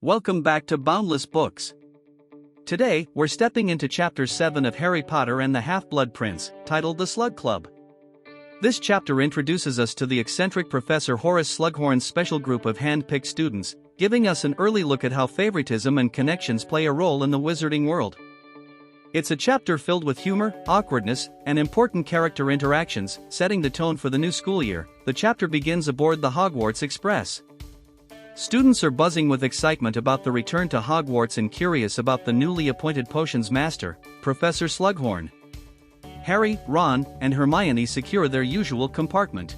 Welcome back to Boundless Books. Today, we're stepping into Chapter 7 of Harry Potter and the Half-Blood Prince, titled The Slug Club. This chapter introduces us to the eccentric Professor Horace Slughorn's special group of hand-picked students, giving us an early look at how favoritism and connections play a role in the wizarding world. It's a chapter filled with humor, awkwardness, and important character interactions, setting the tone for the new school year. The chapter begins aboard the Hogwarts Express. Students are buzzing with excitement about the return to Hogwarts and curious about the newly appointed potions master, Professor Slughorn. Harry, Ron, and Hermione secure their usual compartment.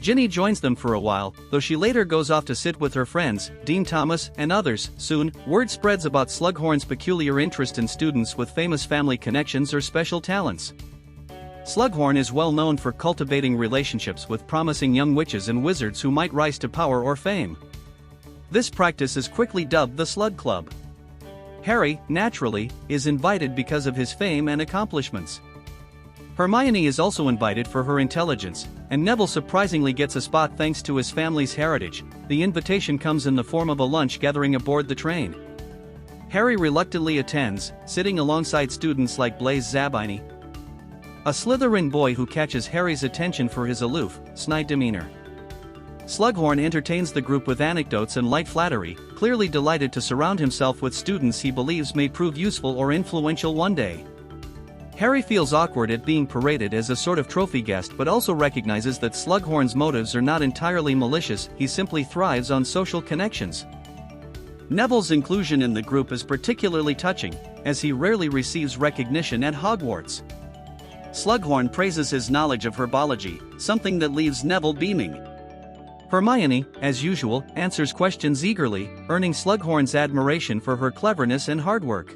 Ginny joins them for a while, though she later goes off to sit with her friends, Dean Thomas, and others. Soon, word spreads about Slughorn's peculiar interest in students with famous family connections or special talents. Slughorn is well known for cultivating relationships with promising young witches and wizards who might rise to power or fame. This practice is quickly dubbed the Slug Club. Harry, naturally, is invited because of his fame and accomplishments. Hermione is also invited for her intelligence, and Neville surprisingly gets a spot thanks to his family's heritage. The invitation comes in the form of a lunch gathering aboard the train. Harry reluctantly attends, sitting alongside students like Blaise Zabini, a Slytherin boy who catches Harry's attention for his aloof, snide demeanor. Slughorn entertains the group with anecdotes and light flattery, clearly delighted to surround himself with students he believes may prove useful or influential one day. Harry feels awkward at being paraded as a sort of trophy guest but also recognizes that Slughorn's motives are not entirely malicious. He simply thrives on social connections. Neville's inclusion in the group is particularly touching, as he rarely receives recognition at Hogwarts. Slughorn praises his knowledge of herbology, something that leaves Neville beaming. Hermione, as usual, answers questions eagerly, earning Slughorn's admiration for her cleverness and hard work.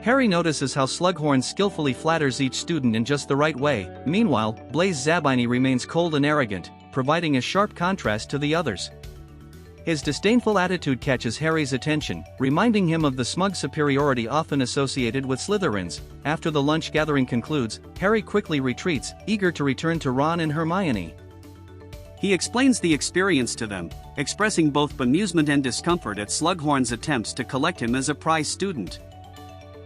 Harry notices how Slughorn skillfully flatters each student in just the right way. Meanwhile, Blaise Zabini remains cold and arrogant, providing a sharp contrast to the others. His disdainful attitude catches Harry's attention, reminding him of the smug superiority often associated with Slytherins. After the lunch gathering concludes, Harry quickly retreats, eager to return to Ron and Hermione. He explains the experience to them, expressing both bemusement and discomfort at Slughorn's attempts to collect him as a prize student.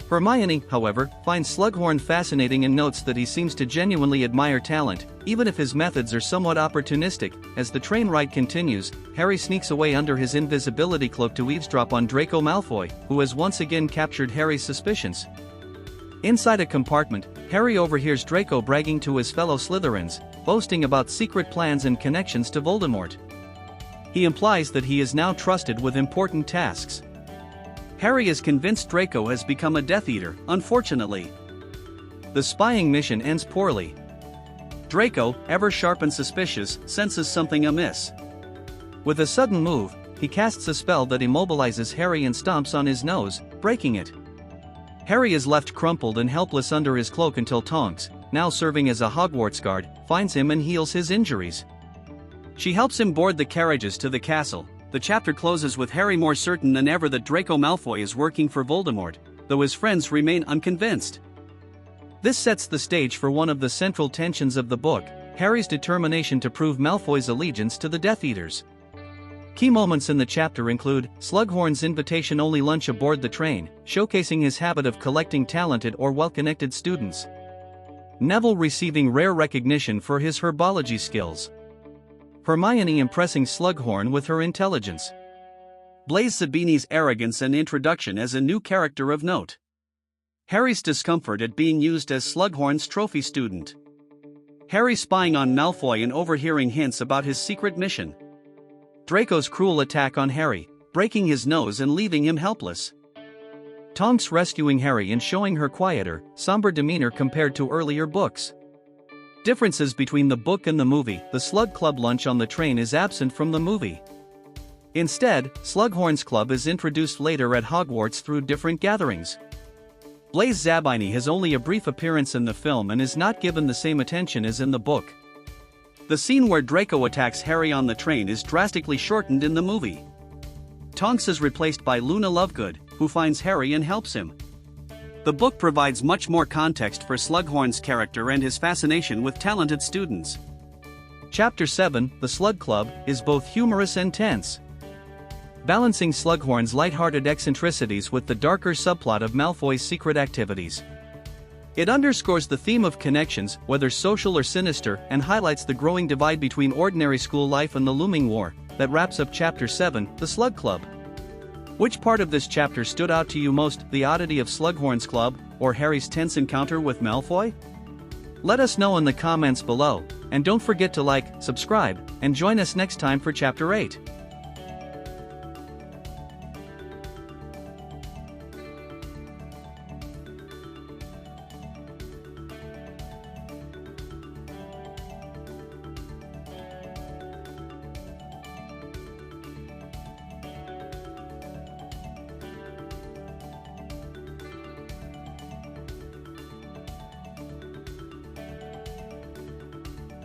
Hermione, however, finds Slughorn fascinating and notes that he seems to genuinely admire talent, even if his methods are somewhat opportunistic. As the train ride continues, Harry sneaks away under his invisibility cloak to eavesdrop on Draco Malfoy, who has once again captured Harry's suspicions. Inside a compartment, Harry overhears Draco bragging to his fellow Slytherins, boasting about secret plans and connections to Voldemort. He implies that he is now trusted with important tasks. Harry is convinced Draco has become a Death Eater. Unfortunately, the spying mission ends poorly. Draco, ever sharp and suspicious, senses something amiss. With a sudden move, he casts a spell that immobilizes Harry and stomps on his nose, breaking it. Harry is left crumpled and helpless under his cloak until Tonks, now serving as a Hogwarts guard, finds him and heals his injuries. She helps him board the carriages to the castle. The chapter closes with Harry more certain than ever that Draco Malfoy is working for Voldemort, though his friends remain unconvinced. This sets the stage for one of the central tensions of the book, Harry's determination to prove Malfoy's allegiance to the Death Eaters. Key moments in the chapter include Slughorn's invitation-only lunch aboard the train, showcasing his habit of collecting talented or well-connected students. Neville receiving rare recognition for his herbology skills. Hermione impressing Slughorn with her intelligence. Blaise Zabini's arrogance and introduction as a new character of note. Harry's discomfort at being used as Slughorn's trophy student. Harry spying on Malfoy and overhearing hints about his secret mission. Draco's cruel attack on Harry, breaking his nose and leaving him helpless. Tonks rescuing Harry and showing her quieter, somber demeanor compared to earlier books. Differences between the book and the movie. The Slug Club lunch on the train is absent from the movie. Instead, Slughorn's club is introduced later at Hogwarts through different gatherings. Blaise Zabini has only a brief appearance in the film and is not given the same attention as in the book. The scene where Draco attacks Harry on the train is drastically shortened in the movie. Tonks is replaced by Luna Lovegood, who finds Harry and helps him. The book provides much more context for Slughorn's character and his fascination with talented students. Chapter 7, The Slug Club, is both humorous and tense. balancing Slughorn's lighthearted eccentricities with the darker subplot of Malfoy's secret activities. It underscores the theme of connections, whether social or sinister, and highlights the growing divide between ordinary school life and the looming war that wraps up Chapter 7, the Slug Club. Which part of this chapter stood out to you most, the oddity of Slughorn's club, or Harry's tense encounter with Malfoy? Let us know in the comments below, and don't forget to like, subscribe, and join us next time for Chapter 8.